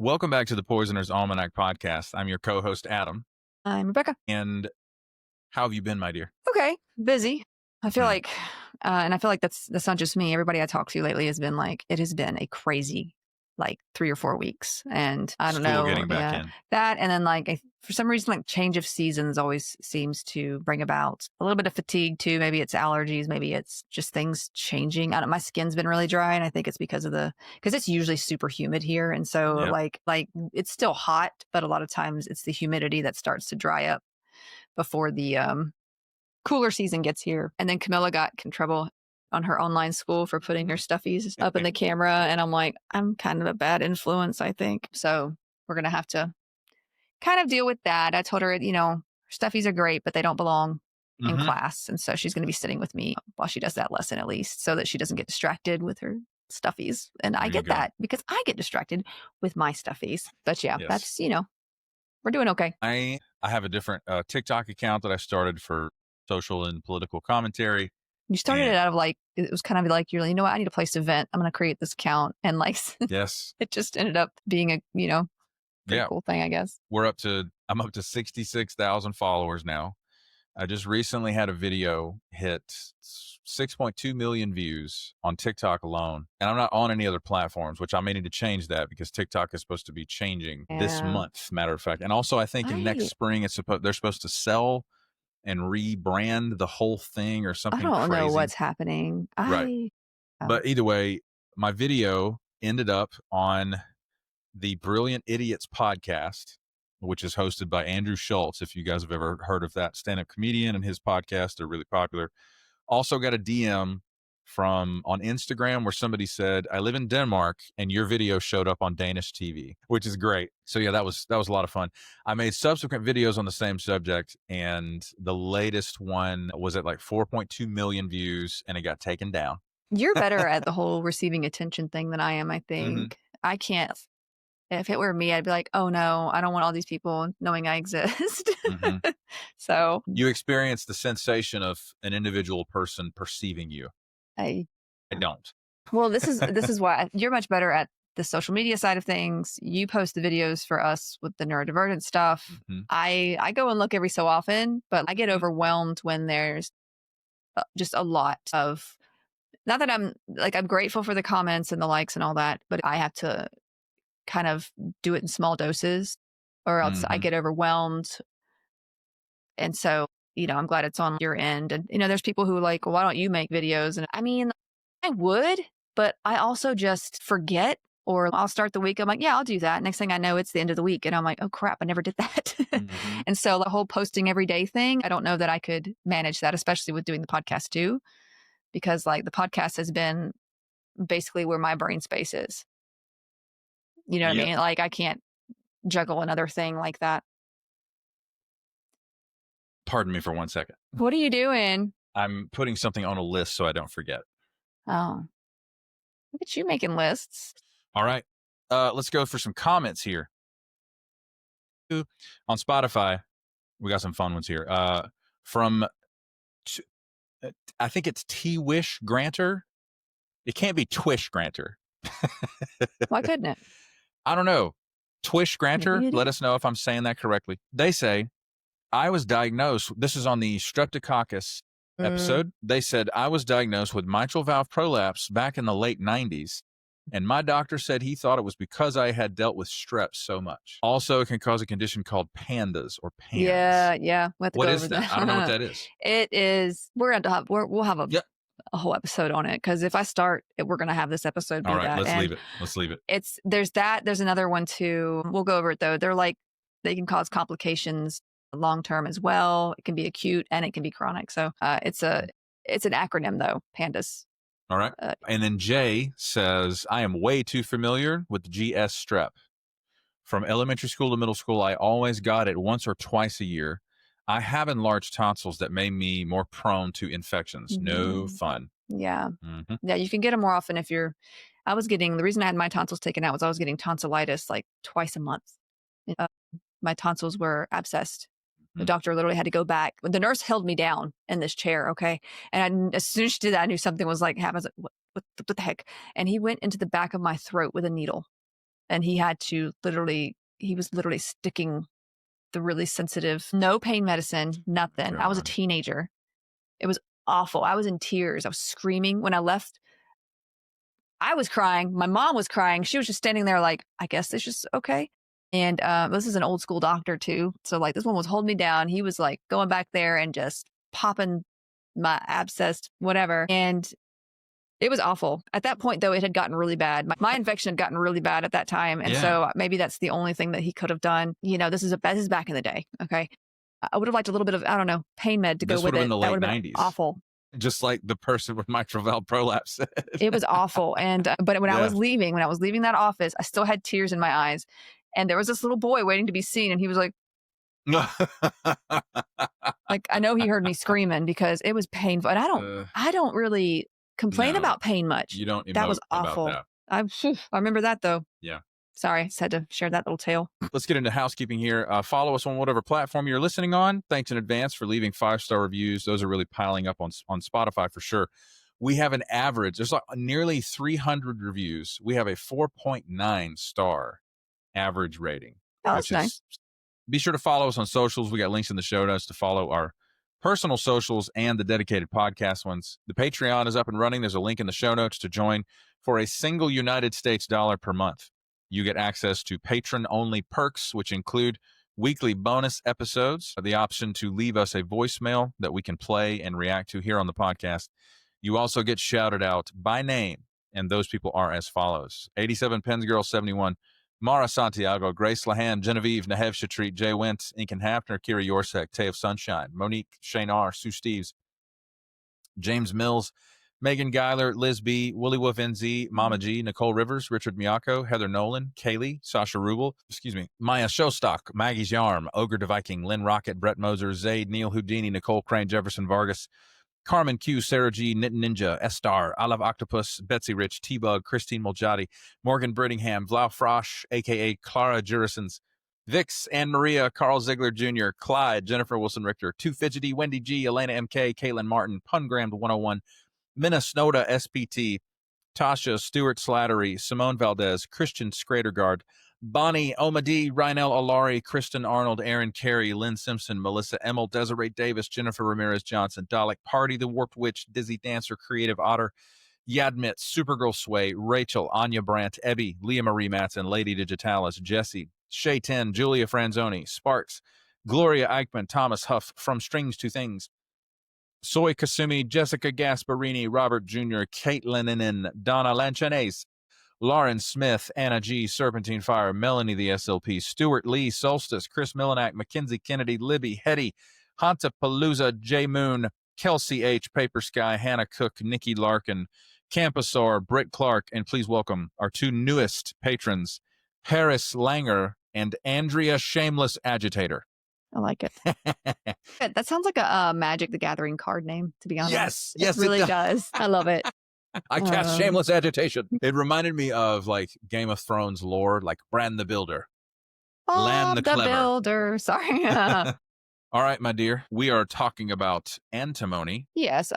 Welcome back to the Poisoner's Almanac podcast. I'm your co-host, Adam. I'm Rebecca. And how have you been, my dear? Okay, busy. I feel like, and I feel like that's not just me. Everybody I talked to lately has been like, it has been a crazy, 3 or 4 weeks, and I don't know Getting back in. that, and then for some reason, change of seasons always seems to bring about a little bit of fatigue too. Maybe it's allergies, maybe it's just things changing. I don't. My skin's been really dry, and I think it's because it's usually super humid here, and so Yep. like it's still hot, but a lot of times it's the humidity that starts to dry up before the cooler season gets here. And then Camilla got in trouble on her online school for putting her stuffies up in the camera. And I'm like, I'm kind of a bad influence, I think. So we're going to have to kind of deal with that. I told her, stuffies are great, but they don't belong in class. And so she's going to be sitting with me while she does that lesson, at least, so that she doesn't get distracted with her stuffies. And I get that because I get distracted with my stuffies. But yeah, that's, we're doing okay. I have a different TikTok account that I started for social and political commentary. You started it out of it was kind of like, you're like, you know what, I need a place to vent. I'm going to create this account. And yes, it just ended up being a, pretty cool thing, I guess. I'm up to 66,000 followers now. I just recently had a video hit 6.2 million views on TikTok alone. And I'm not on any other platforms, which I may need to change that because TikTok is supposed to be changing this month, matter of fact. And also I think in next spring, they're supposed to sell and rebrand the whole thing or something. I don't know what's happening. Right. But either way, my video ended up on the Brilliant Idiots podcast, which is hosted by Andrew Schultz. If you guys have ever heard of that stand-up comedian and his podcast, they're really popular. Also got a DM on Instagram where somebody said, I live in Denmark and your video showed up on Danish TV, which is great. So yeah, that was a lot of fun. I made subsequent videos on the same subject, and the latest one was at 4.2 million views, and it got taken down. You're better at the whole receiving attention thing than I am, I think. I can't. If it were me, I'd be like, oh no, I don't want all these people knowing I exist. So you experience the sensation of an individual person perceiving you. I don't. Well, this is why you're much better at the social media side of things. You post the videos for us with the neurodivergent stuff. I go and look every so often, but I get overwhelmed when there's just a lot of, not that I'm grateful for the comments and the likes and all that, but I have to kind of do it in small doses or else I get overwhelmed. And so, I'm glad it's on your end. And, there's people who are like, well, why don't you make videos? And I mean, I would, but I also just forget, or I'll start the week. I'm like, yeah, I'll do that. Next thing I know, it's the end of the week. And I'm like, oh crap, I never did that. And so the whole posting every day thing, I don't know that I could manage that, especially with doing the podcast too, because the podcast has been basically where my brain space is. You know what I mean? I can't juggle another thing like that. Pardon me for 1 second. What are you doing? I'm putting something on a list so I don't forget. Oh, look at you making lists. All right. Let's go for some comments here. On Spotify, we got some fun ones here. From, I think it's T-Wish Granter. It can't be Twish Granter. Why couldn't it? I don't know. Twish Granter, let us know if I'm saying that correctly. They say, I was diagnosed, this is on the Streptococcus episode. They said, I was diagnosed with mitral valve prolapse back in the late 90s. And my doctor said he thought it was because I had dealt with strep so much. Also, it can cause a condition called pandas or pans. Yeah. What is that? I don't know what that is. It is, we'll have a whole episode on it, because if I start, we're going to have this episode be all right, that. Let's leave it. There's another one too. We'll go over it though. They can cause complications long-term as well. It can be acute and it can be chronic. So it's an acronym though, PANDAS. All right. And then Jay says, I am way too familiar with GS strep. From elementary school to middle school, I always got it once or twice a year. I have enlarged tonsils that made me more prone to infections. No fun. Yeah. Yeah, you can get them more often the reason I had my tonsils taken out was I was getting tonsillitis twice a month. My tonsils were abscessed. The doctor literally had to go back. The nurse held me down in this chair, okay? And as soon as she did that, I knew something was happening. I was like, what the heck? And he went into the back of my throat with a needle. And he was literally sticking the really sensitive, no pain medicine, nothing. God. I was a teenager. It was awful. I was in tears. I was screaming. When I left, I was crying. My mom was crying. She was just standing there like, I guess this is okay. And this is an old school doctor too. So like this one was holding me down. He was like going back there and just popping my abscess, whatever. And it was awful. At that point, though, it had gotten really bad. My infection had gotten really bad at that time. And so maybe that's the only thing that he could have done. You know, this is back in the day. Okay. I would have liked a little bit of, I don't know, pain med to go with it. In the late that would have been 90s. Awful. Just like the person with mitral valve prolapse said. It was awful. And, but when I was leaving that office, I still had tears in my eyes. And there was this little boy waiting to be seen. And he was like, like, I know he heard me screaming because it was painful. And I don't really complain about pain much. You don't. That was awful. I remember that though. Yeah. Sorry, just had to share that little tale. Let's get into housekeeping here. Follow us on whatever platform you're listening on. Thanks in advance for leaving 5-star reviews. Those are really piling up on Spotify for sure. We have an average. There's like nearly 300 reviews. We have a 4.9 star average rating. Oh, that's nice. Be sure to follow us on socials. We got links in the show notes to follow our personal socials and the dedicated podcast ones. The Patreon is up and running. There's a link in the show notes to join for a single United States dollar per month. You get access to patron-only perks, which include weekly bonus episodes, the option to leave us a voicemail that we can play and react to here on the podcast. You also get shouted out by name, and those people are as follows: 87 Pens Girl 71, Mara Santiago, Grace Lahan, Genevieve, Nahev Shatreat, Jay Wentz, Incan Hafner, Kira Yorsek, Tay of Sunshine, Monique, Shane R., Sue Steves, James Mills, Megan Geiler, Liz B., Willie Wolf NZ, Mama G, Nicole Rivers, Richard Miyako, Heather Nolan, Kaylee, Sasha Rubel, Maya Showstock, Maggie's Yarm, Ogre de Viking, Lynn Rocket, Brett Moser, Zaid, Neil Houdini, Nicole Crane, Jefferson Vargas, Carmen Q, Sarah G, Knit Ninja, Estar, I Love Octopus, Betsy Rich, T-Bug, Christine Moljadi, Morgan Brittingham, Vlau Frosch, a.k.a. Clara Jurisons, Vix, Anne Maria, Carl Ziegler Jr., Clyde, Jennifer Wilson Richter, Too Fidgety, Wendy G, Elena MK, Caitlin Martin, Pungrammed 101, Minna Snoda, SPT, Tasha, Stuart Slattery, Simone Valdez, Christian Scradergard, Bonnie, Omadi, Rynel Alari, Kristen Arnold, Aaron Carey, Lynn Simpson, Melissa Emmel, Desiree Davis, Jennifer Ramirez Johnson, Dalek Party, The Warped Witch, Dizzy Dancer, Creative Otter, Yadmit, Supergirl Sway, Rachel, Anya Brandt, Ebby, Leah Marie Matson, Lady Digitalis, Jesse, Shay 10, Julia Franzoni, Sparks, Gloria Eichmann, Thomas Huff, From Strings to Things, Soy Kasumi, Jessica Gasparini, Robert Jr., Caitlin Inen, Donna Lanchanes, Lauren Smith, Anna G, Serpentine Fire, Melanie the SLP, Stuart Lee, Solstice, Chris Millanak, Mackenzie Kennedy, Libby, Hetty, Hanta Palooza, J Moon, Kelsey H, Paper Sky, Hannah Cook, Nikki Larkin, Campasaur, Britt Clark, and please welcome our two newest patrons, Harris Langer and Andrea Shameless Agitator. I like it. That sounds like a Magic the Gathering card name, to be honest. Yes, it really does. I love it. I cast Shameless Agitation. It reminded me of like Game of Thrones lore, like Bran the Builder, Lan the Clever. Builder. Sorry. All right, my dear. We are talking about antimony. Yes,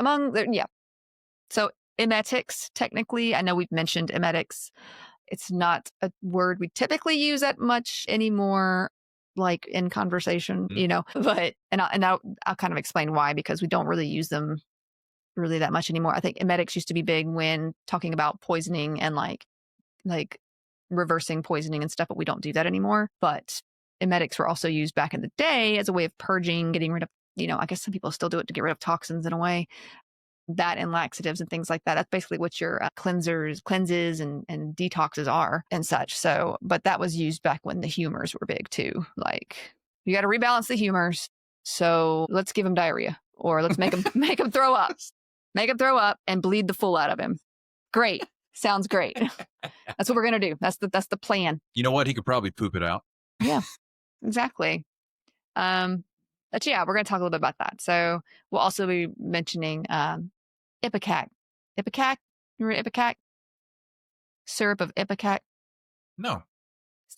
So emetics, technically, I know we've mentioned emetics. It's not a word we typically use that much anymore, like in conversation, but I'll kind of explain why, because we don't really use them really that much anymore. I think emetics used to be big when talking about poisoning and like reversing poisoning and stuff, but we don't do that anymore. But emetics were also used back in the day as a way of purging, getting rid of, I guess some people still do it to get rid of toxins in a way. That and laxatives and things like that. That's basically what your cleanses and detoxes are and such. So, but that was used back when the humors were big too. Like, you got to rebalance the humors. So let's give him diarrhea, or let's make him throw up. Make him throw up and bleed the full out of him. Great. Sounds great. That's what we're going to do. That's the plan. You know what? He could probably poop it out. Yeah, exactly. But yeah, we're going to talk a little bit about that. So we'll also be mentioning Ipecac. Ipecac? You remember Ipecac? Syrup of Ipecac? No.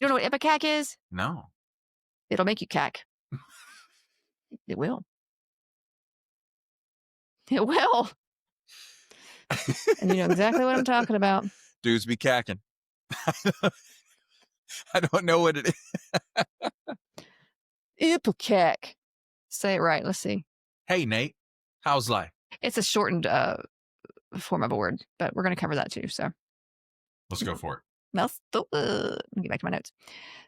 You don't know what Ipecac is? No. It'll make you cack. It will. It will. And you know exactly what I'm talking about. Dudes be cacking. I don't know what it is. Ipecac. Say it right. Let's see. Hey, Nate. How's life? It's a shortened form of a word, but we're going to cover that too. So let's go for it. Let me get back to my notes.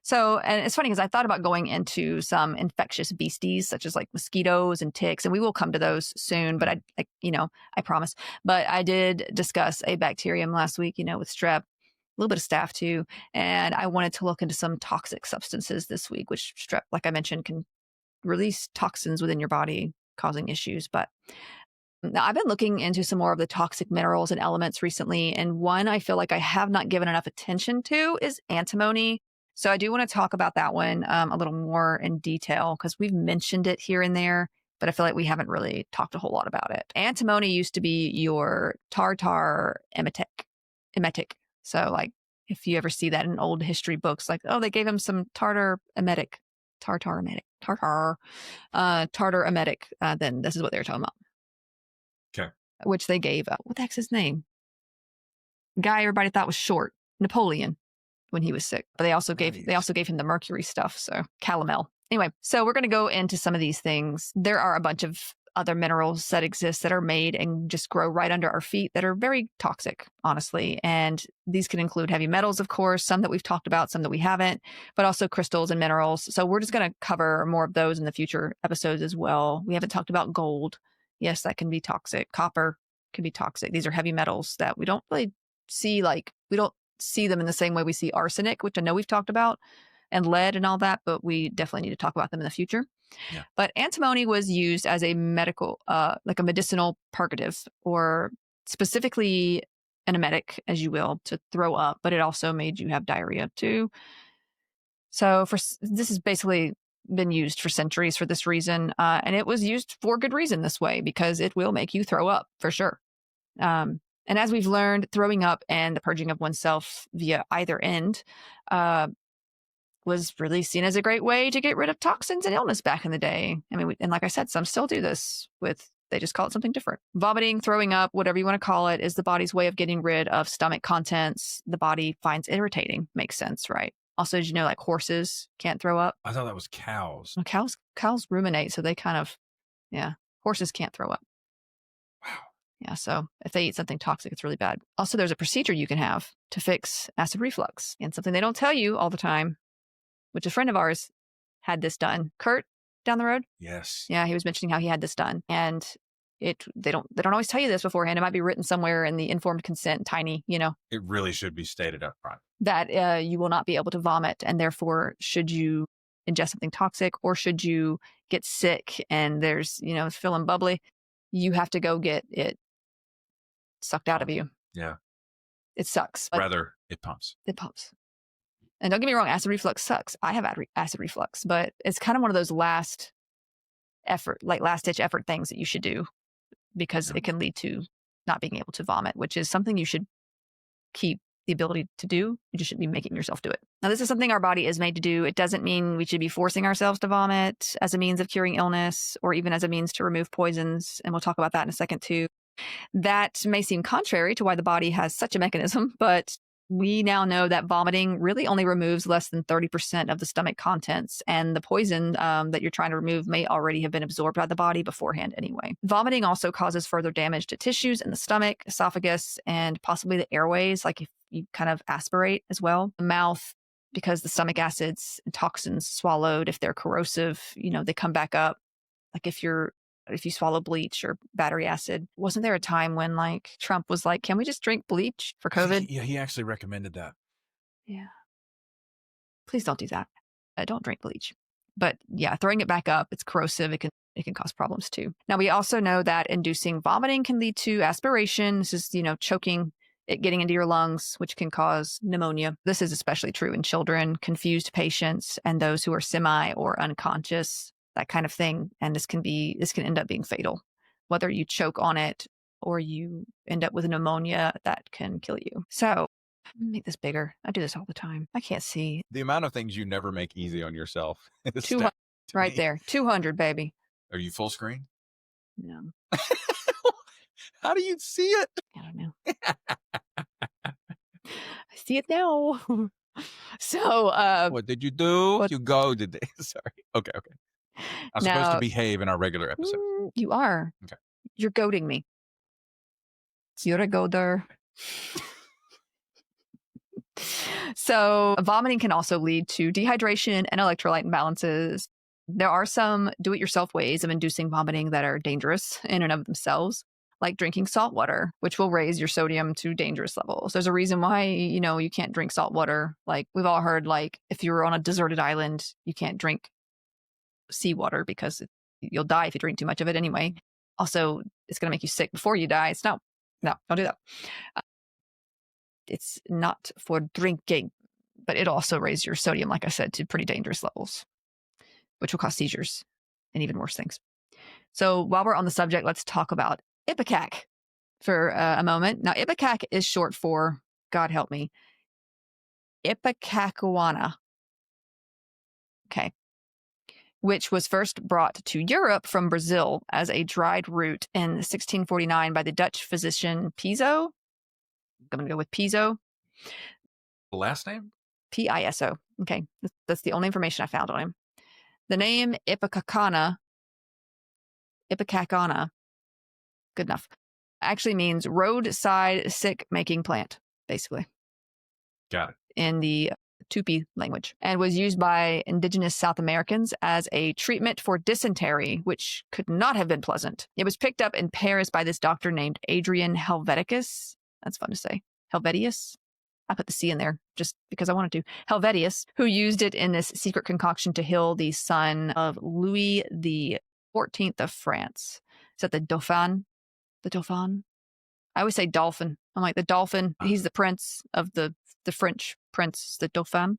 So, and it's funny because I thought about going into some infectious beasties, such as like mosquitoes and ticks, and we will come to those soon. But I promise. But I did discuss a bacterium last week, with strep, a little bit of staph too, and I wanted to look into some toxic substances this week, which strep, like I mentioned, can release toxins within your body, causing issues. But now, I've been looking into some more of the toxic minerals and elements recently, and one I feel like I have not given enough attention to is antimony. So I do want to talk about that one a little more in detail because we've mentioned it here and there, but I feel like we haven't really talked a whole lot about it. Antimony used to be your tartar emetic. So like if you ever see that in old history books, like, oh, they gave him some tartar emetic, then this is what they were talking about. Okay. Which they gave, what the heck's his name? Guy everybody thought was short, Napoleon, when he was sick. But they also gave him the mercury stuff, so calomel. Anyway, so we're going to go into some of these things. There are a bunch of other minerals that exist that are made and just grow right under our feet that are very toxic, honestly. And these can include heavy metals, of course, some that we've talked about, some that we haven't, but also crystals and minerals. So we're just going to cover more of those in the future episodes as well. We haven't talked about gold. Yes, that can be toxic. Copper can be toxic. These are heavy metals that we don't really see, we don't see them in the same way we see arsenic, which I know we've talked about, and lead and all that, but we definitely need to talk about them in the future. Yeah. But antimony was used as a medical, like a medicinal purgative, or specifically an emetic, as you will, to throw up, but it also made you have diarrhea too. So this has basically been used for centuries for this reason. And it was used for good reason this way, because it will make you throw up for sure. And as we've learned, throwing up and the purging of oneself via either end was really seen as a great way to get rid of toxins and illness back in the day. I mean, and like I said, some still do this they just call it something different. Vomiting, throwing up, whatever you want to call it, is the body's way of getting rid of stomach contents the body finds irritating. Makes sense, right? Also, did you know, like horses can't throw up? I thought that was cows. Well, cows ruminate, so they kind of, horses can't throw up. Wow. Yeah, so if they eat something toxic, it's really bad. Also, there's a procedure you can have to fix acid reflux, and something they don't tell you all the time, which a friend of ours had this done. Kurt down the road? Yes. Yeah, he was mentioning how he had this done. And they don't always tell you this beforehand. It might be written somewhere in the informed consent, tiny, It really should be stated up front. That you will not be able to vomit. And therefore, should you ingest something toxic, or should you get sick and there's, it's feeling bubbly, you have to go get it sucked out of you. Yeah. It sucks. Rather, it pumps. It pumps. And don't get me wrong, acid reflux sucks. I have acid reflux, but it's kind of one of those last ditch effort things that you should do, because it can lead to not being able to vomit, which is something you should keep the ability to do. You just shouldn't be making yourself do it. Now, this is something our body is made to do. It doesn't mean we should be forcing ourselves to vomit as a means of curing illness, or even as a means to remove poisons. And we'll talk about that in a second too. That may seem contrary to why the body has such a mechanism, but we now know that vomiting really only removes less than 30% of the stomach contents, and the poison that you're trying to remove may already have been absorbed by the body beforehand anyway. Vomiting also causes further damage to tissues in the stomach, esophagus, and possibly the airways, like if you kind of aspirate as well. The mouth, because the stomach acids and toxins swallowed, if they're corrosive, they come back up. Like if you swallow bleach or battery acid. Wasn't there a time when Trump was like, can we just drink bleach for COVID? Yeah, he actually recommended that. Yeah. Please don't do that. Don't drink bleach. But yeah, throwing it back up, it's corrosive. It can cause problems too. Now, we also know that inducing vomiting can lead to aspiration. This is, choking it getting into your lungs, which can cause pneumonia. This is especially true in children, confused patients, and those who are semi or unconscious, that kind of thing. And this can end up being fatal, whether you choke on it or you end up with pneumonia that can kill you. So make this bigger. I do this all the time. I can't see. The amount of things you never make easy on yourself. 200 right there. 200, baby. Are you full screen? No. How do you see it? I don't know. I see it now. So, what did you do? You go today. Sorry. Okay. I'm supposed to behave in our regular episode. You are. Okay. You're goading me. You're a goader. So vomiting can also lead to dehydration and electrolyte imbalances. There are some do-it-yourself ways of inducing vomiting that are dangerous in and of themselves, like drinking salt water, which will raise your sodium to dangerous levels. There's a reason why, you can't drink salt water. Like we've all heard, like if you're on a deserted island, you can't drink seawater because you'll die if you drink too much of it anyway. Also, it's going to make you sick before you die. So no, don't do that. It's not for drinking, but it also raises your sodium, like I said, to pretty dangerous levels, which will cause seizures and even worse things. So while we're on the subject, let's talk about Ipecac for a moment. Now, Ipecac is short for, God help me, Ipecacuanha. Okay. Which was first brought to Europe from Brazil as a dried root in 1649 by the Dutch physician Piso. I'm going to go with Piso. The last name? Piso. Okay. That's the only information I found on him. The name Ipecacuanha, good enough, actually means roadside sick-making plant, basically. Got it. In the Tupi language, and was used by indigenous South Americans as a treatment for dysentery, which could not have been pleasant. It was picked up in Paris by this doctor named Adrian Helveticus. That's fun to say. Helvetius. I put the C in there just because I wanted to. Helvetius, who used it in this secret concoction to heal the son of Louis the 14th of France. Is that the Dauphin? The Dauphin? I always say dolphin. I'm like, the dolphin, he's the prince of the French prince, the Dauphin.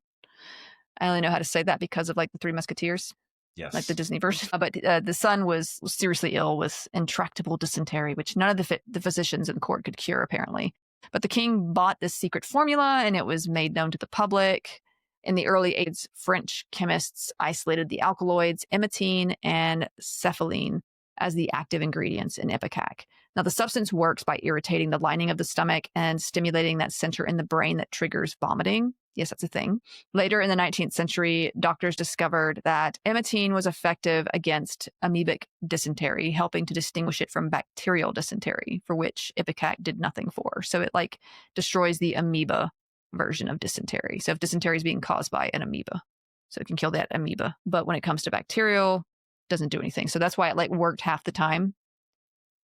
I only know how to say that because of like the Three Musketeers. Yes. Like the Disney version. But the son was seriously ill with intractable dysentery, which none of the physicians in court could cure, apparently. But the king bought this secret formula and it was made known to the public. In the early 80s, French chemists isolated the alkaloids emetine and cephaline as the active ingredients in Ipecac. Now, the substance works by irritating the lining of the stomach and stimulating that center in the brain that triggers vomiting. Yes, that's a thing. Later in the 19th century, doctors discovered that emetine was effective against amoebic dysentery, helping to distinguish it from bacterial dysentery, for which Ipecac did nothing for. So it like destroys the amoeba version of dysentery. So if dysentery is being caused by an amoeba, so it can kill that amoeba. But when it comes to bacterial, it doesn't do anything. So that's why it like worked half the time.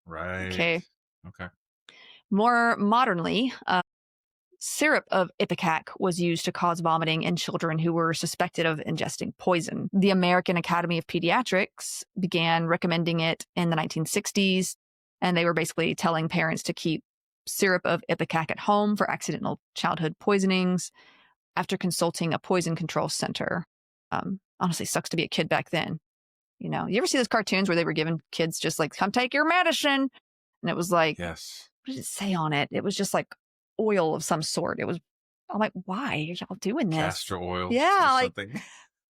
Right. Okay. Okay. More modernly, syrup of Ipecac was used to cause vomiting in children who were suspected of ingesting poison. The American Academy of Pediatrics began recommending it in the 1960s, and they were basically telling parents to keep syrup of Ipecac at home for accidental childhood poisonings after consulting a poison control center. Honestly, sucks to be a kid back then. You ever see those cartoons where they were giving kids just like, come take your medicine? And it was like, yes. What did it say on it? It was just like oil of some sort. I'm like, why are y'all doing this? Castor oil. Yeah. Or something.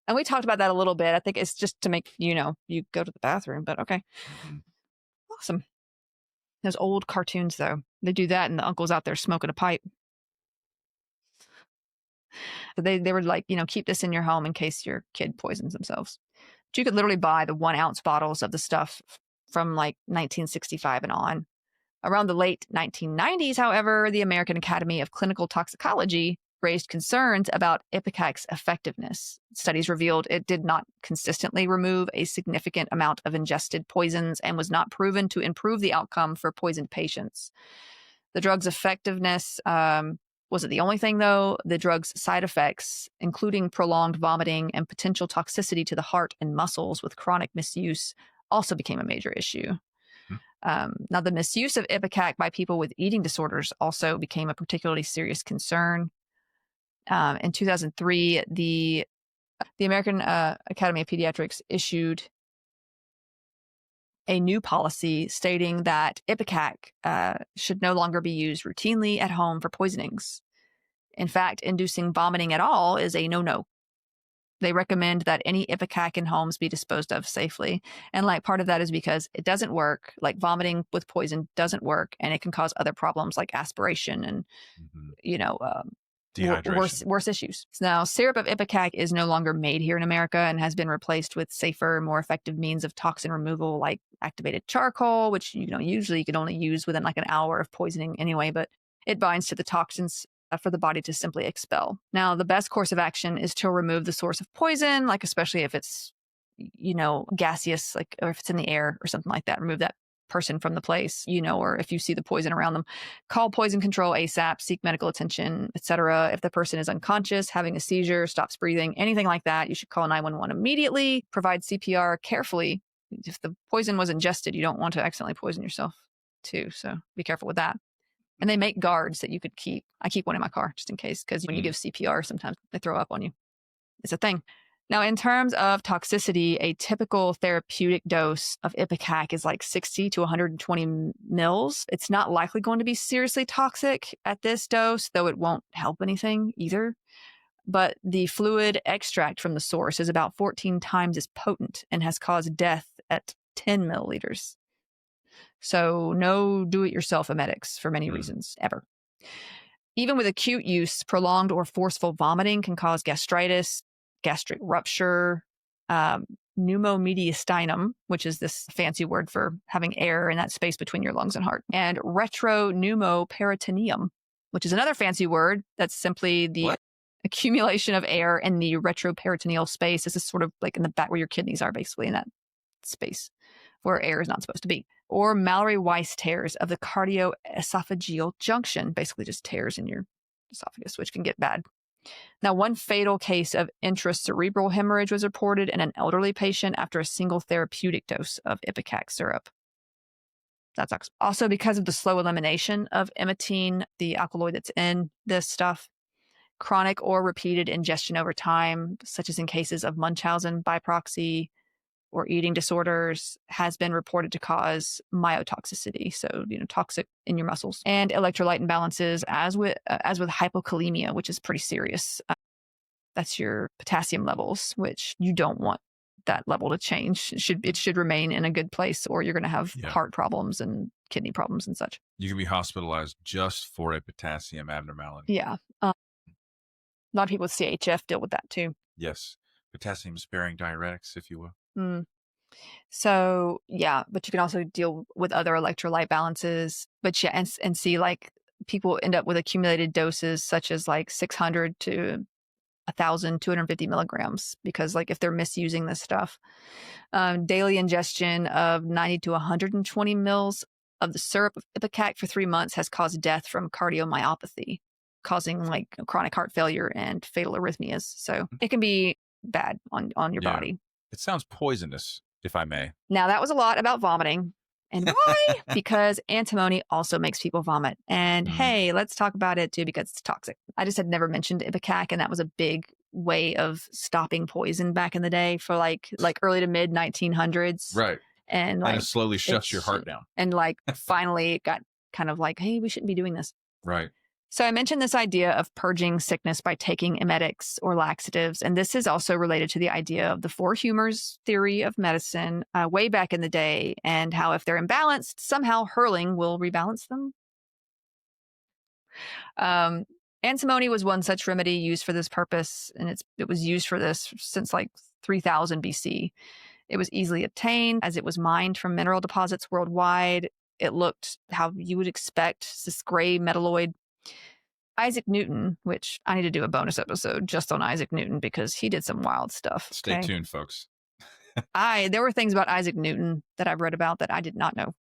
And we talked about that a little bit. I think it's just to make, you go to the bathroom, but okay. Mm-hmm. Awesome. Those old cartoons though, they do that and the uncle's out there smoking a pipe. So they were like, keep this in your home in case your kid poisons themselves. But you could literally buy the 1 ounce bottles of the stuff from like 1965 and on. Around the late 1990s, however, the American Academy of Clinical Toxicology raised concerns about Ipecac's effectiveness. Studies revealed it did not consistently remove a significant amount of ingested poisons and was not proven to improve the outcome for poisoned patients. The drug's effectiveness wasn't the only thing, though. The drug's side effects, including prolonged vomiting and potential toxicity to the heart and muscles with chronic misuse, also became a major issue. Now, the misuse of Ipecac by people with eating disorders also became a particularly serious concern. In 2003, the American Academy of Pediatrics issued a new policy stating that Ipecac should no longer be used routinely at home for poisonings. In fact, inducing vomiting at all is a no-no. They recommend that any Ipecac in homes be disposed of safely. And like part of that is because it doesn't work. Like vomiting with poison doesn't work, and it can cause other problems like aspiration and, Dehydration. worse issues. Now, syrup of Ipecac is no longer made here in America and has been replaced with safer, more effective means of toxin removal like activated charcoal, which usually you can only use within like an hour of poisoning anyway, but it binds to the toxins for the body to simply expel. Now, the best course of action is to remove the source of poison, like especially if it's gaseous, like, or if it's in the air or something like that, remove that person from the place, or if you see the poison around them, call poison control ASAP, seek medical attention, etc. If the person is unconscious, having a seizure, stops breathing, anything like that, you should call 911 immediately, provide CPR carefully. If the poison was ingested, you don't want to accidentally poison yourself too. So be careful with that. And they make guards that you could keep. I keep one in my car just in case, because when you give CPR, sometimes they throw up on you. It's a thing. Now, in terms of toxicity, a typical therapeutic dose of Ipecac is like 60 to 120 mils. It's not likely going to be seriously toxic at this dose, though it won't help anything either. But the fluid extract from the source is about 14 times as potent and has caused death at 10 milliliters. So no do-it-yourself emetics for many reasons, ever. Even with acute use, prolonged or forceful vomiting can cause gastritis, gastric rupture, pneumomediastinum, which is this fancy word for having air in that space between your lungs and heart, and retropneumoperitoneum, which is another fancy word that's simply the accumulation of air in the retroperitoneal space. This is sort of like in the back where your kidneys are, basically in that space where air is not supposed to be. Or Mallory-Weiss tears of the cardioesophageal junction, basically just tears in your esophagus, which can get bad. Now, one fatal case of intracerebral hemorrhage was reported in an elderly patient after a single therapeutic dose of Ipecac syrup. That sucks. Also, because of the slow elimination of emetine, the alkaloid that's in this stuff, chronic or repeated ingestion over time, such as in cases of Munchausen by proxy or eating disorders, has been reported to cause myotoxicity, so toxic in your muscles, and electrolyte imbalances, as with hypokalemia, which is pretty serious. That's your potassium levels, which you don't want that level to change. It should remain in a good place, or you're going to have heart problems and kidney problems and such. You can be hospitalized just for a potassium abnormality. Yeah, a lot of people with CHF deal with that too. Yes, potassium-sparing diuretics, if you will. So but you can also deal with other electrolyte balances, but and see like people end up with accumulated doses such as like 600 to 1,250 milligrams, because like if they're misusing this stuff, daily ingestion of 90 to 120 mils of the syrup of Ipecac for 3 months has caused death from cardiomyopathy, causing like chronic heart failure and fatal arrhythmias. So it can be bad on your body. It sounds poisonous, if I may. Now, that was a lot about vomiting. And why? Because antimony also makes people vomit. And hey, let's talk about it too, because it's toxic. I just had never mentioned Ipecac, and that was a big way of stopping poison back in the day for like early to mid 1900s. Right. And like, it slowly shuts your heart down. And like finally it got kind of like, hey, we shouldn't be doing this. Right. So I mentioned this idea of purging sickness by taking emetics or laxatives, and this is also related to the idea of the four humors theory of medicine way back in the day, and how if they're imbalanced, somehow hurling will rebalance them. Antimony was one such remedy used for this purpose, and it was used for this since like 3000 BC. It was easily obtained as it was mined from mineral deposits worldwide. It looked how you would expect, this gray metalloid. Isaac Newton, which I need to do a bonus episode just on Isaac Newton because he did some wild stuff. Stay tuned, folks. There were things about Isaac Newton that I've read about that I did not know.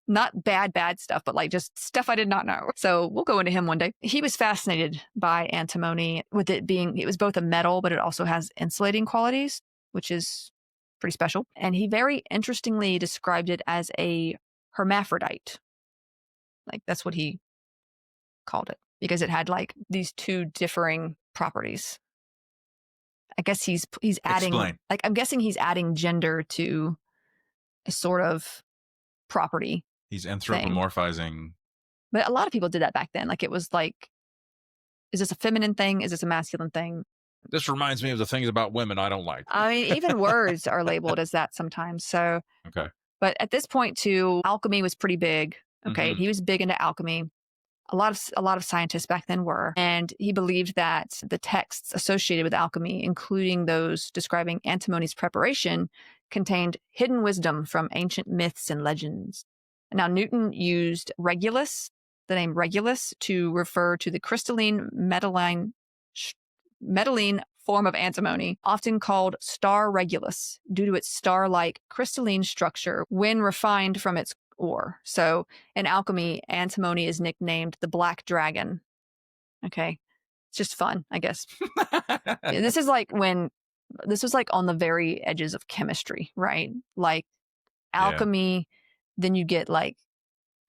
Not bad stuff, but like just stuff I did not know. So we'll go into him one day. He was fascinated by antimony, with it was both a metal, but it also has insulating qualities, which is pretty special. And he very interestingly described it as a hermaphrodite. Like that's what he called it, because it had like these two differing properties. I guess he's adding, like, I'm guessing he's adding gender to a sort of property. He's anthropomorphizing. But a lot of people did that back then. Like it was like, is this a feminine thing? Is this a masculine thing? This reminds me of the things about women I don't like. I mean, even words are labeled as that sometimes. So, okay. But at this point too, alchemy was pretty big. Okay. He was big into alchemy. a lot of scientists back then were. And he believed that the texts associated with alchemy, including those describing antimony's preparation, contained hidden wisdom from ancient myths and legends. Now, Newton used Regulus, the name Regulus, to refer to the crystalline metalline form of antimony, often called star regulus, due to its star-like crystalline structure when refined from its ore. So in alchemy, antimony is nicknamed the Black Dragon. Okay. It's just fun, I guess. This was like on the very edges of chemistry, right? Like alchemy, then you get like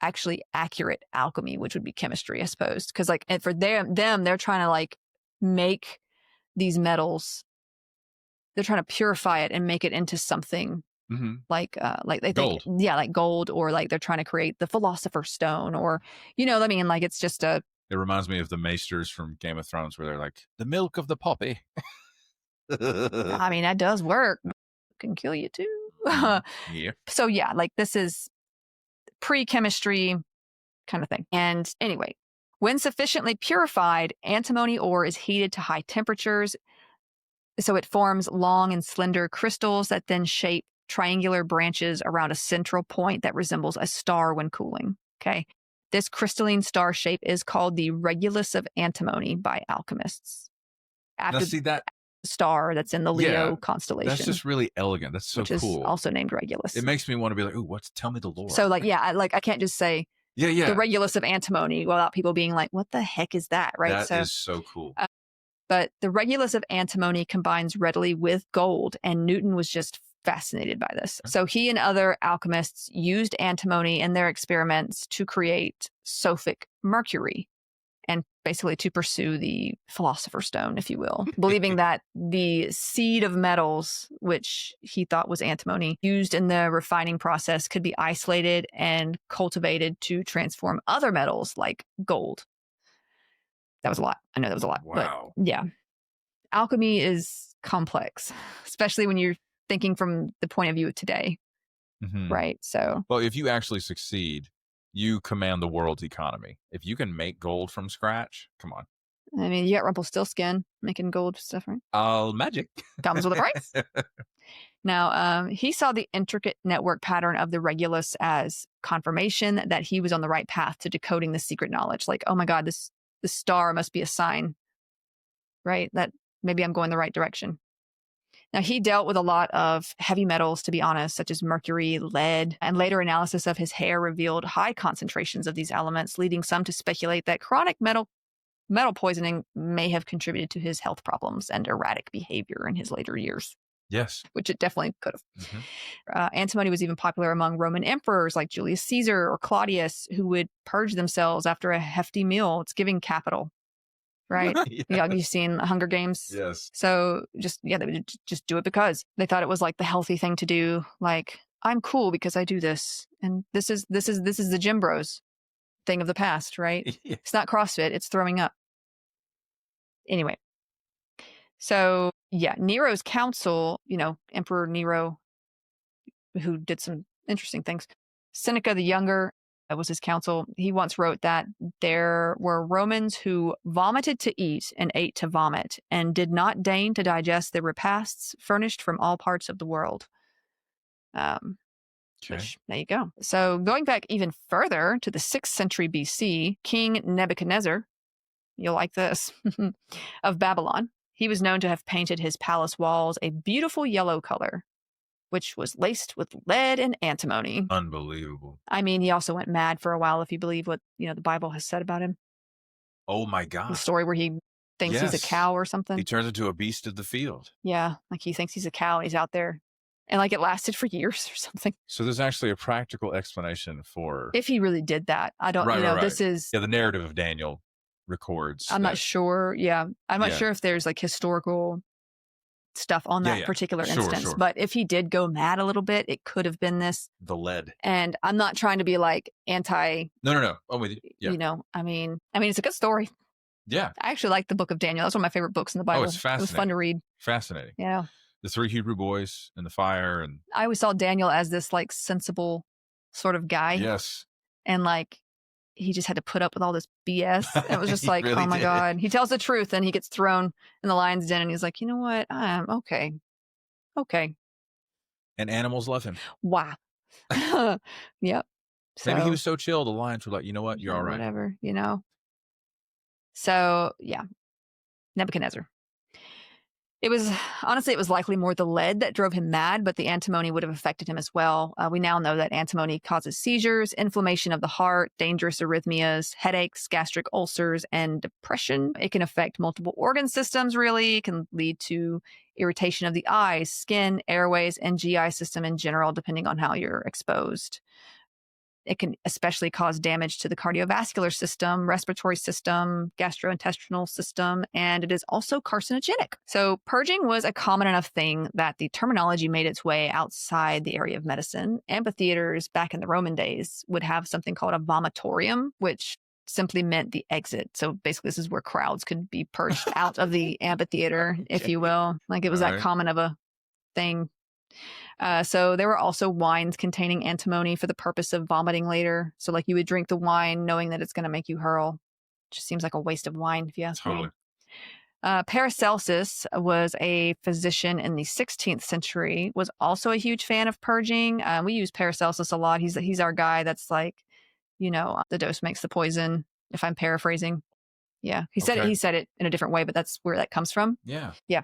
actually accurate alchemy, which would be chemistry, I suppose. Because like for them, they're trying to like make these metals, they're trying to purify it and make it into something like they think, like gold, or like they're trying to create the Philosopher's Stone, or I mean, like it's just it reminds me of the maesters from Game of Thrones, where they're like the milk of the poppy. I mean, that does work. It can kill you too. Yeah. So yeah, like this is pre-chemistry kind of thing. And anyway, when sufficiently purified, antimony ore is heated to high temperatures. So it forms long and slender crystals that then shape triangular branches around a central point that resembles a star when cooling. Okay. This crystalline star shape is called the regulus of antimony by alchemists. After now, see that star that's in the Leo constellation. That's just really elegant. That's so cool. Is also named Regulus. It makes me want to be like, ooh, tell me the lore. So like, I can't just say the Regulus of antimony without people being like, what the heck is that? Right. That is so cool. But the Regulus of antimony combines readily with gold, and Newton was just fascinated by this. So he and other alchemists used antimony in their experiments to create sulfic mercury, and basically to pursue the Philosopher's Stone, if you will, believing that the seed of metals, which he thought was antimony, used in the refining process could be isolated and cultivated to transform other metals like gold. That was a lot. I know that was a lot. Wow. But yeah. Alchemy is complex, especially when you're thinking from the point of view of today. Right? So, well, if you actually succeed, you command the world's economy. If you can make gold from scratch, come on. I mean, you got Rumpelstiltskin making gold stuff, right? All magic. Comes with a price. Now, he saw the intricate network pattern of the Regulus as confirmation that he was on the right path to decoding the secret knowledge. Like, oh my God, this star must be a sign, right? That maybe I'm going the right direction. Now, he dealt with a lot of heavy metals, to be honest, such as mercury, lead, and later analysis of his hair revealed high concentrations of these elements, leading some to speculate that chronic metal poisoning may have contributed to his health problems and erratic behavior in his later years. Yes. Which it definitely could have. Antimony was even popular among Roman emperors like Julius Caesar or Claudius, who would purge themselves after a hefty meal. It's giving capital. Right? You've seen Hunger Games. Yes. So they would just do it because they thought it was like the healthy thing to do. Like, I'm cool because I do this. And this is the gym bros thing of the past, right? Yeah. It's not CrossFit, it's throwing up. Anyway. So Nero's council, Emperor Nero, who did some interesting things. Seneca the Younger, that was his counsel. He once wrote that there were Romans who vomited to eat and ate to vomit, and did not deign to digest the repasts furnished from all parts of the world. Which, there you go. So going back even further to the 6th century BC, King Nebuchadnezzar, you'll like this, of Babylon, he was known to have painted his palace walls a beautiful yellow color, which was laced with lead and antimony. Unbelievable. I mean, he also went mad for a while, if you believe what, the Bible has said about him. Oh my God. The story where he thinks he's a cow or something. He turns into a beast of the field. Yeah. Like he thinks he's a cow and he's out there. And like it lasted for years or something. So there's actually a practical explanation for... if he really did that. I don't, right. This is... yeah, the narrative of Daniel records. I'm not sure. Yeah. I'm not sure if there's like historical stuff on that particular instance. Sure. But if he did go mad a little bit, it could have been this. The lead. And I'm not trying to be like anti. No. I'm with you. Yeah. I mean, it's a good story. Yeah. I actually like the book of Daniel. That's one of my favorite books in the Bible. Oh, it's fascinating. It was fun to read. Fascinating. Yeah. The 3 Hebrew boys and the fire. And I always saw Daniel as this like sensible sort of guy. Yes. And like he just had to put up with all this BS. And it was just like, really oh my did. God. He tells the truth and he gets thrown in the lion's den and he's like, you know what? I'm okay. Okay. And animals love him. Wow. Yep. Maybe he was so chill, the lions were like, you know what? You're all right. Whatever, So, yeah. Nebuchadnezzar. It was likely more the lead that drove him mad, but the antimony would have affected him as well. We now know that antimony causes seizures, inflammation of the heart, dangerous arrhythmias, headaches, gastric ulcers, and depression. It can affect multiple organ systems, really. It can lead to irritation of the eyes, skin, airways, and GI system in general, depending on how you're exposed. It can especially cause damage to the cardiovascular system, respiratory system, gastrointestinal system, and it is also carcinogenic. So purging was a common enough thing that the terminology made its way outside the area of medicine. Amphitheaters back in the Roman days would have something called a vomitorium, which simply meant the exit. So basically this is where crowds could be purged out of the amphitheater, if you will. Like it was that common of a thing. So there were also wines containing antimony for the purpose of vomiting later. So like you would drink the wine knowing that it's going to make you hurl. Just seems like a waste of wine if you ask me. Paracelsus was a physician in the 16th century, was also a huge fan of purging. We use Paracelsus a lot. He's our guy that's like, the dose makes the poison, if I'm paraphrasing. Yeah. He said it in a different way, but that's where that comes from. Yeah. Yeah.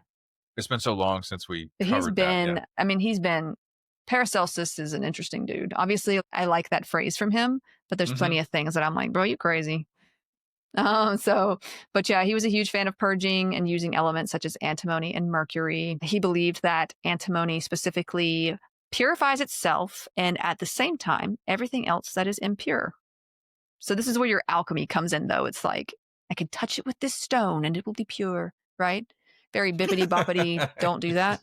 It's been so long since we covered that. Yeah. Paracelsus is an interesting dude. Obviously, I like that phrase from him, but there's plenty of things that I'm like, bro, you crazy. But yeah, he was a huge fan of purging and using elements such as antimony and mercury. He believed that antimony specifically purifies itself and at the same time, everything else that is impure. So this is where your alchemy comes in, though. It's like, I can touch it with this stone and it will be pure, right? Very bippity boppity, don't do that,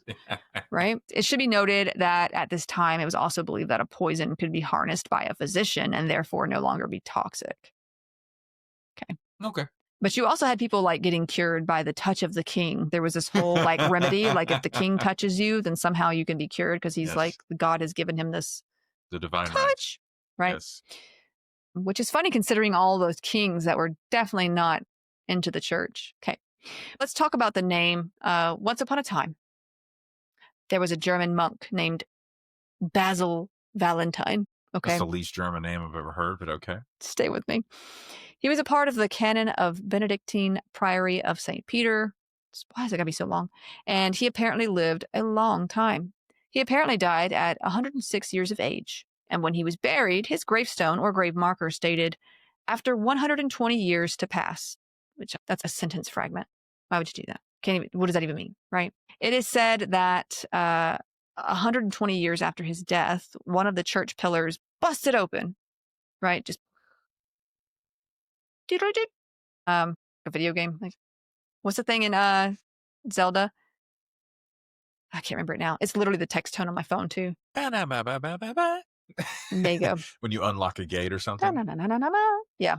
right? It should be noted that at this time, it was also believed that a poison could be harnessed by a physician and therefore no longer be toxic. Okay. But you also had people like getting cured by the touch of the king. There was this whole like remedy, like if the king touches you, then somehow you can be cured because he's like, God has given him this the divine touch, right? Yes. Which is funny considering all those kings that were definitely not into the church. Okay. Let's talk about the name. Once upon a time, there was a German monk named Basil Valentine. Okay. That's the least German name I've ever heard, but okay. Stay with me. He was a part of the canon of Benedictine Priory of St. Peter. Why is it got to be so long? And he apparently lived a long time. He apparently died at 106 years of age. And when he was buried, his gravestone or grave marker stated, after 120 years to pass, which that's a sentence fragment. Why would you do that? What does that even mean, right? It is said that 120 years after his death, one of the church pillars busted open, right? Just a video game. Like, what's the thing in Zelda? I can't remember it now. It's literally the text tone on my phone too. There you go. When you unlock a gate or something. Yeah.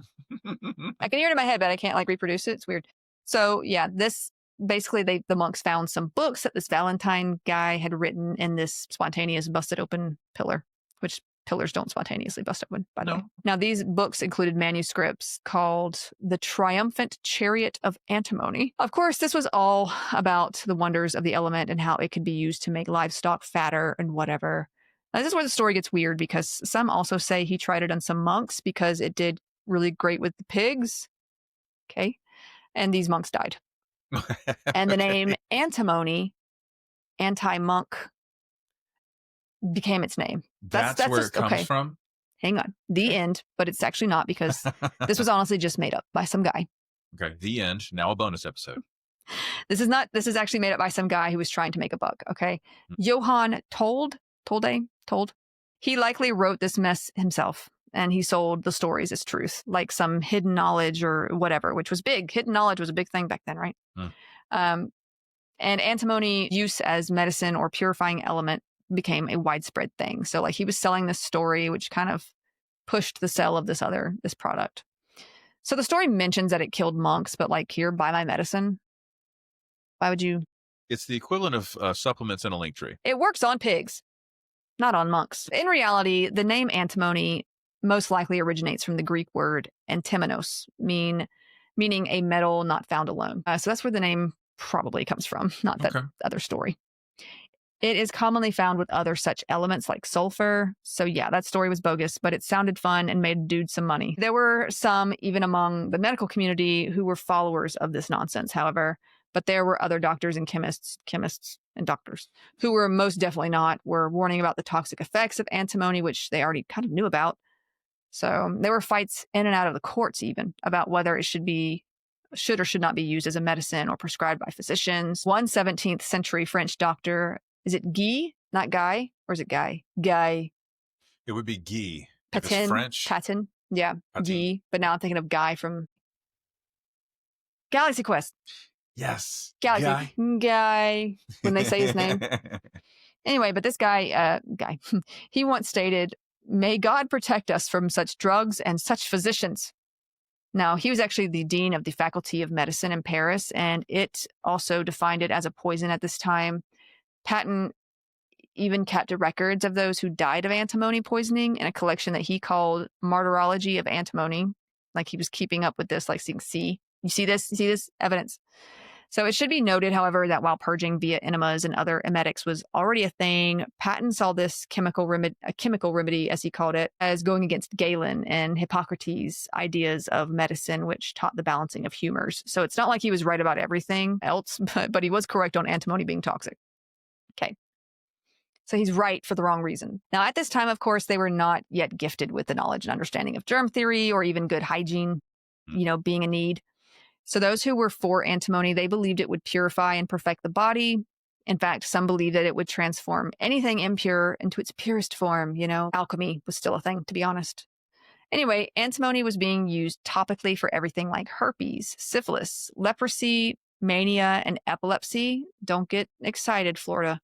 I can hear it in my head, but I can't like reproduce it. It's weird. So yeah, this basically the monks found some books that this Valentine guy had written in this spontaneous busted open pillar, which pillars don't spontaneously bust open, by the way. Now, these books included manuscripts called The Triumphant Chariot of Antimony. Of course, this was all about the wonders of the element and how it could be used to make livestock fatter and whatever. Now, this is where the story gets weird because some also say he tried it on some monks because it did really great with the pigs. Okay. And these monks died. And the name antimony, anti-monk, became its name. That's where it comes from? Hang on. The end, but it's actually not because this was honestly just made up by some guy. Okay. The end. Now a bonus episode. This is actually made up by some guy who was trying to make a buck. Okay. Johann Told. He likely wrote this mess himself and he sold the stories as truth, like some hidden knowledge or whatever, which was big. Hidden knowledge was a big thing back then, right? And antimony use as medicine or purifying element became a widespread thing. So like he was selling this story, which kind of pushed the sale of this product. So the story mentions that it killed monks, but like here, buy my medicine. Why would you? It's the equivalent of supplements in a link tree. It works on pigs, not on monks. In reality, the name antimony most likely originates from the Greek word antimonos, meaning a metal not found alone. So that's where the name probably comes from, not that other story. It is commonly found with other such elements like sulfur. So yeah, that story was bogus, but it sounded fun and made dudes some money. There were some, even among the medical community, who were followers of this nonsense, however, but there were other doctors and chemists and doctors who were most definitely not, were warning about the toxic effects of antimony, which they already kind of knew about. So there were fights in and out of the courts even about whether it should or should not be used as a medicine or prescribed by physicians. One 17th century French doctor, is it Guy, not Guy, or is it Guy? Guy. It would be Guy. Patin, French. Patin, yeah, Guy. But now I'm thinking of Guy from Galaxy Quest. Yes. Galaxy. Guy, when they say his name. Anyway, but this guy, he once stated, "May God protect us from such drugs and such physicians." Now, he was actually the dean of the Faculty of Medicine in Paris, and it also defined it as a poison at this time. Patin even kept records of those who died of antimony poisoning in a collection that he called Martyrology of Antimony. Like he was keeping up with this, like seeing, you see this evidence. So it should be noted, however, that while purging via enemas and other emetics was already a thing, Patin saw this chemical remedy, as he called it, as going against Galen and Hippocrates' ideas of medicine, which taught the balancing of humors. So it's not like he was right about everything else, but he was correct on antimony being toxic. Okay. So he's right for the wrong reason. Now, at this time, of course, they were not yet gifted with the knowledge and understanding of germ theory or even good hygiene, being a need. So those who were for antimony, they believed it would purify and perfect the body. In fact, some believed that it would transform anything impure into its purest form. Alchemy was still a thing, to be honest. Anyway, antimony was being used topically for everything like herpes, syphilis, leprosy, mania, and epilepsy. Don't get excited, Florida.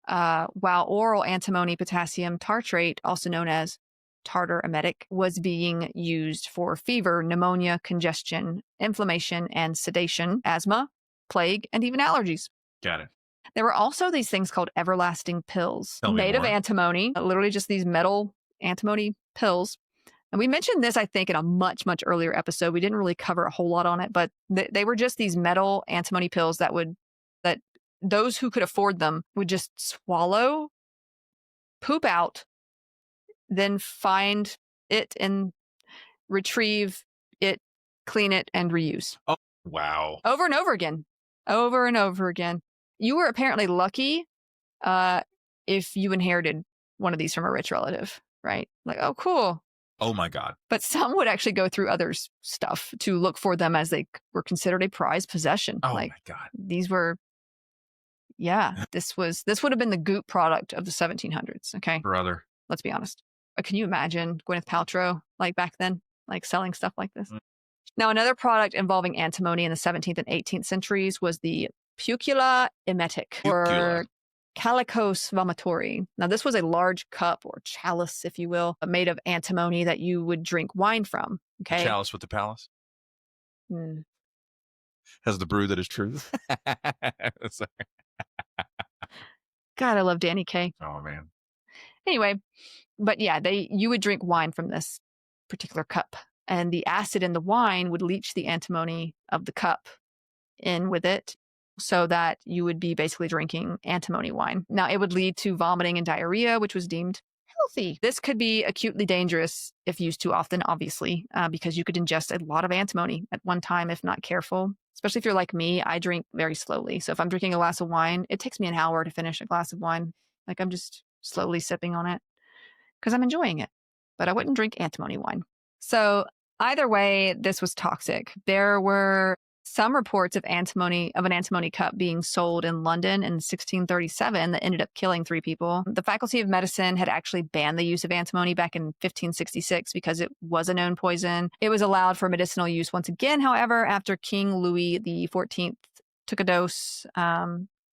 While oral antimony potassium tartrate, also known as tartar emetic, was being used for fever, pneumonia, congestion, inflammation, and sedation, asthma, plague, and even allergies. Got it. There were also these things called everlasting pills made of antimony, literally just these metal antimony pills. And we mentioned this, I think, in a much, much earlier episode. We didn't really cover a whole lot on it, but they were just these metal antimony pills that those who could afford them would just swallow, poop out, then find it and retrieve it, clean it, and reuse. Oh, wow. Over and over again. Over and over again. You were apparently lucky if you inherited one of these from a rich relative, right? Like, oh, cool. Oh, my God. But some would actually go through others' stuff to look for them as they were considered a prized possession. Oh, my God. These were... Yeah, this would have been the goop product of the 1700s. Okay. Brother. Let's be honest. Can you imagine Gwyneth Paltrow, like back then, like selling stuff like this? Now, another product involving antimony in the 17th and 18th centuries was the pucula emetic, or calicos vomitori. Now, this was a large cup or chalice, if you will, made of antimony that you would drink wine from. Okay. The chalice with the palace? Has the brew that is truth. God, I love Danny Kaye. Oh, man. Anyway, but yeah, you would drink wine from this particular cup, and the acid in the wine would leach the antimony of the cup in with it, so that you would be basically drinking antimony wine. Now, it would lead to vomiting and diarrhea, which was deemed healthy. This could be acutely dangerous if used too often, obviously, because you could ingest a lot of antimony at one time if not careful. Especially if you're like me, I drink very slowly. So if I'm drinking a glass of wine, it takes me an hour to finish a glass of wine. Like I'm just slowly sipping on it because I'm enjoying it. But I wouldn't drink antimony wine. So either way, this was toxic. There were some reports of an antimony cup being sold in London in 1637 that ended up killing 3 people. The Faculty of Medicine had actually banned the use of antimony back in 1566 because it was a known poison. It was allowed for medicinal use once again, however, after King Louis XIV took a dose.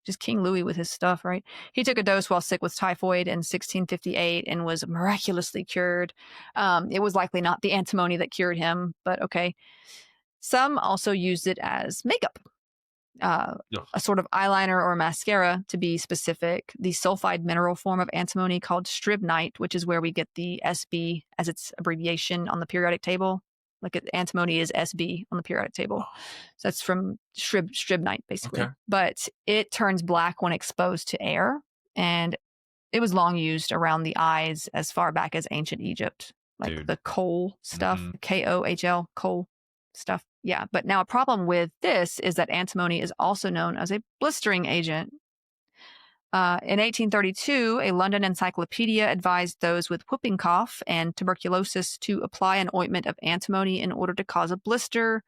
Just King Louis with his stuff, right? He took a dose while sick with typhoid in 1658 and was miraculously cured. It was likely not the antimony that cured him, but okay. Some also used it as makeup. a sort of eyeliner or mascara, to be specific, the sulfide mineral form of antimony called strychnite, which is where we get the SB as its abbreviation on the periodic table. Like antimony is SB on the periodic table. So that's from strychnite, basically. Okay. But it turns black when exposed to air. And it was long used around the eyes as far back as ancient Egypt, like the kohl stuff, KOHL, kohl stuff. Yeah. But now a problem with this is that antimony is also known as a blistering agent. In 1832, a London encyclopedia advised those with whooping cough and tuberculosis to apply an ointment of antimony in order to cause a blister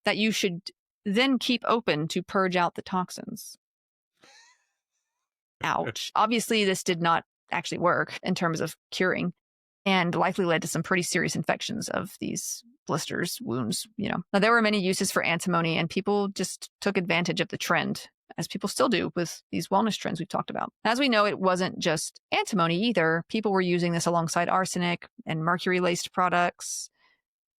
that you should then keep open to purge out the toxins. Ouch. Obviously, this did not actually work in terms of curing and likely led to some pretty serious infections of these blisters, wounds, Now, there were many uses for antimony, and people just took advantage of the trend, as people still do with these wellness trends we've talked about. As we know, it wasn't just antimony either. People were using this alongside arsenic and mercury-laced products.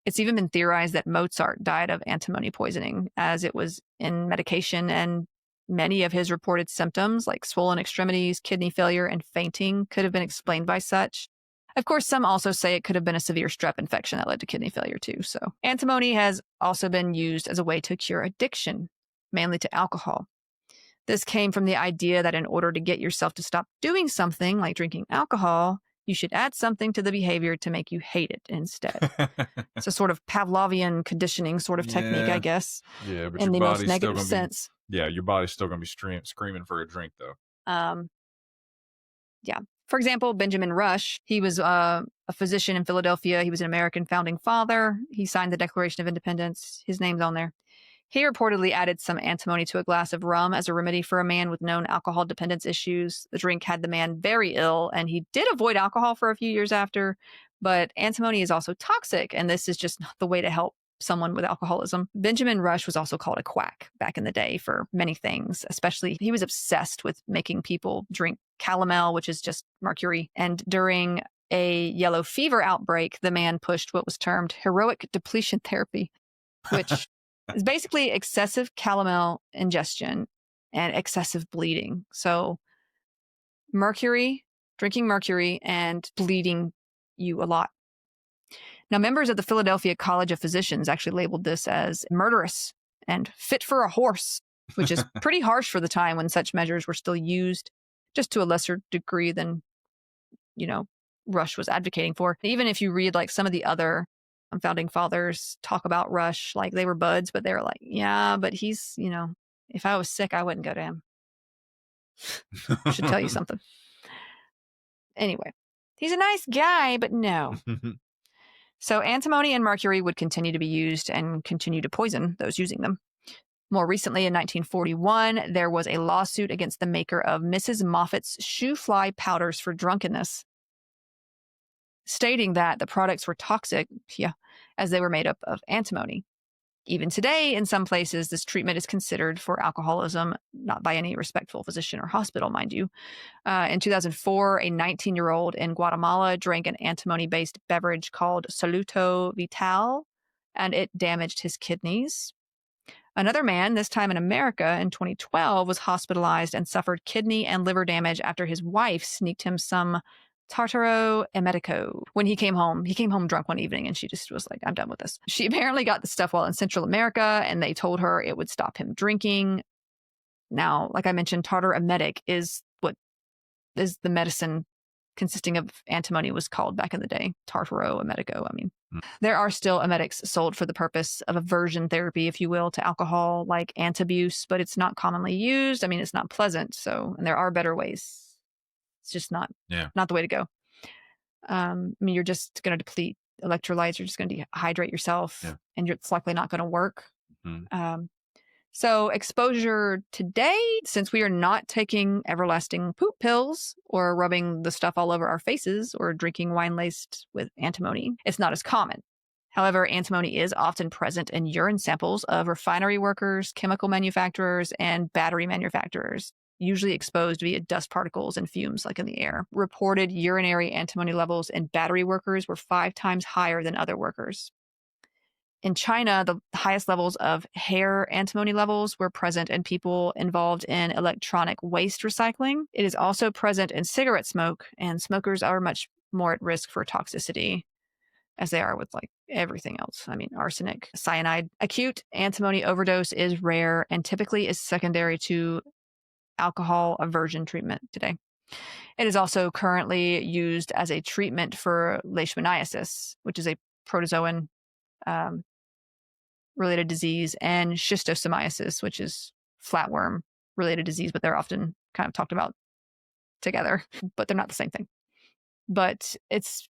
It's even been theorized that Mozart died of antimony poisoning, as it was in medication, and many of his reported symptoms, like swollen extremities, kidney failure, and fainting, could have been explained by such. Of course, some also say it could have been a severe strep infection that led to kidney failure too. So antimony has also been used as a way to cure addiction, mainly to alcohol. This came from the idea that in order to get yourself to stop doing something like drinking alcohol, you should add something to the behavior to make you hate it instead. It's a sort of Pavlovian conditioning sort of technique, I guess. Yeah, but in your the body's most negative still sense. your body's still going to be screaming for a drink, though. Yeah. For example, Benjamin Rush, he was a physician in Philadelphia. He was an American founding father. He signed the Declaration of Independence. His name's on there. He reportedly added some antimony to a glass of rum as a remedy for a man with known alcohol dependence issues. The drink had the man very ill, and he did avoid alcohol for a few years after. But antimony is also toxic, and this is just not the way to help someone with alcoholism. Benjamin Rush was also called a quack back in the day for many things, especially he was obsessed with making people drink calomel, which is just mercury. And during a yellow fever outbreak, the man pushed what was termed heroic depletion therapy, which is basically excessive calomel ingestion and excessive bleeding. So drinking mercury and bleeding you a lot. Now, members of the Philadelphia College of Physicians actually labeled this as murderous and fit for a horse, which is pretty harsh for the time when such measures were still used, just to a lesser degree than, Rush was advocating for. Even if you read like some of the other founding fathers talk about Rush, like they were buds, but they were like, yeah, but he's, if I was sick, I wouldn't go to him. Should tell you something. Anyway, he's a nice guy, but no. So antimony and mercury would continue to be used and continue to poison those using them. More recently, in 1941, there was a lawsuit against the maker of Mrs. Moffat's shoe fly powders for drunkenness, stating that the products were toxic, as they were made up of antimony. Even today, in some places, this treatment is considered for alcoholism, not by any respectful physician or hospital, mind you. In 2004, a 19-year-old in Guatemala drank an antimony-based beverage called Saluto Vital, and it damaged his kidneys. Another man, this time in America, in 2012, was hospitalized and suffered kidney and liver damage after his wife sneaked him some tartaro emetico. When he came home drunk one evening, and she just was like, I'm done with this. She apparently got the stuff while in Central America, and they told her it would stop him drinking. Now, like I mentioned, tartar emetic is what is the medicine consisting of antimony was called back in the day. Tartaro emetico. There are still emetics sold for the purpose of aversion therapy, if you will, to alcohol, like Antabuse, but it's not commonly used. It's not pleasant. So, and there are better ways. It's just not the way to go. You're just going to deplete electrolytes. You're just going to dehydrate yourself, and it's likely not going to work. Mm-hmm. So exposure today, since we are not taking everlasting poop pills or rubbing the stuff all over our faces or drinking wine laced with antimony, it's not as common. However, antimony is often present in urine samples of refinery workers, chemical manufacturers, and battery manufacturers, usually exposed via dust particles and fumes like in the air. Reported urinary antimony levels in battery workers were 5 times higher than other workers. In China, the highest levels of hair antimony levels were present in people involved in electronic waste recycling. It is also present in cigarette smoke, and smokers are much more at risk for toxicity as they are with like everything else. I mean, arsenic, cyanide. Acute antimony overdose is rare and typically is secondary to alcohol aversion treatment today. It is also currently used as a treatment for leishmaniasis, which is a protozoan related disease, and schistosomiasis, which is flatworm related disease, but they're often kind of talked about together, but they're not the same thing. But it's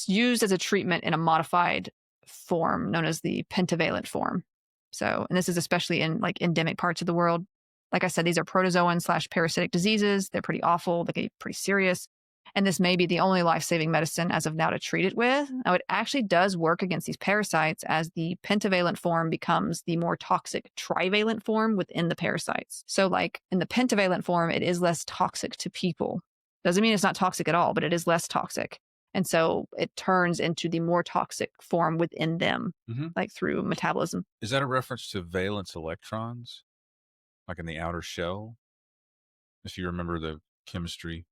used as a treatment in a modified form known as the pentavalent form. So, and this is especially in like endemic parts of the world. Like I said, these are protozoan/parasitic diseases. They're pretty awful. They can be pretty serious. And this may be the only life-saving medicine as of now to treat it with. Now, it actually does work against these parasites as the pentavalent form becomes the more toxic trivalent form within the parasites. So like in the pentavalent form, it is less toxic to people. Doesn't mean it's not toxic at all, but it is less toxic. And so it turns into the more toxic form within them, like through metabolism. Is that a reference to valence electrons, like in the outer shell? If you remember the chemistry.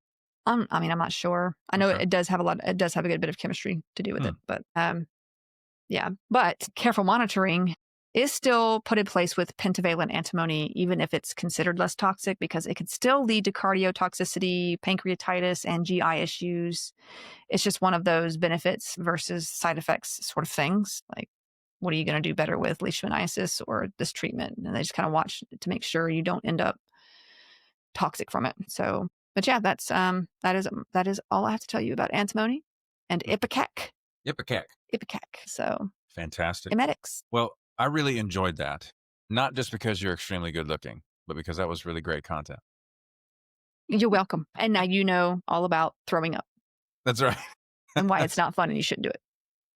I mean, I'm not sure. I know it does have a good bit of chemistry to do with it, but yeah. But careful monitoring is still put in place with pentavalent antimony, even if it's considered less toxic, because it can still lead to cardiotoxicity, pancreatitis, and GI issues. It's just one of those benefits versus side effects sort of things. Like, what are you going to do better with leishmaniasis or this treatment? And they just kind of watch to make sure you don't end up toxic from it. So, but yeah, that is all I have to tell you about antimony and Ipecac. Ipecac. So fantastic. Emetics. Well, I really enjoyed that. Not just because you're extremely good looking, but because that was really great content. You're welcome. And now you know all about throwing up. That's right. And why it's not fun and you shouldn't do it.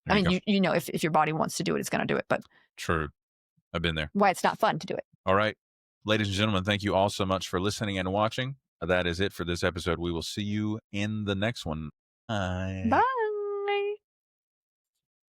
I mean, you know, if your body wants to do it, it's going to do it. But true. I've been there. Why it's not fun to do it. All right. Ladies and gentlemen, thank you all so much for listening and watching. That is it for this episode. We will see you in the next one. Bye.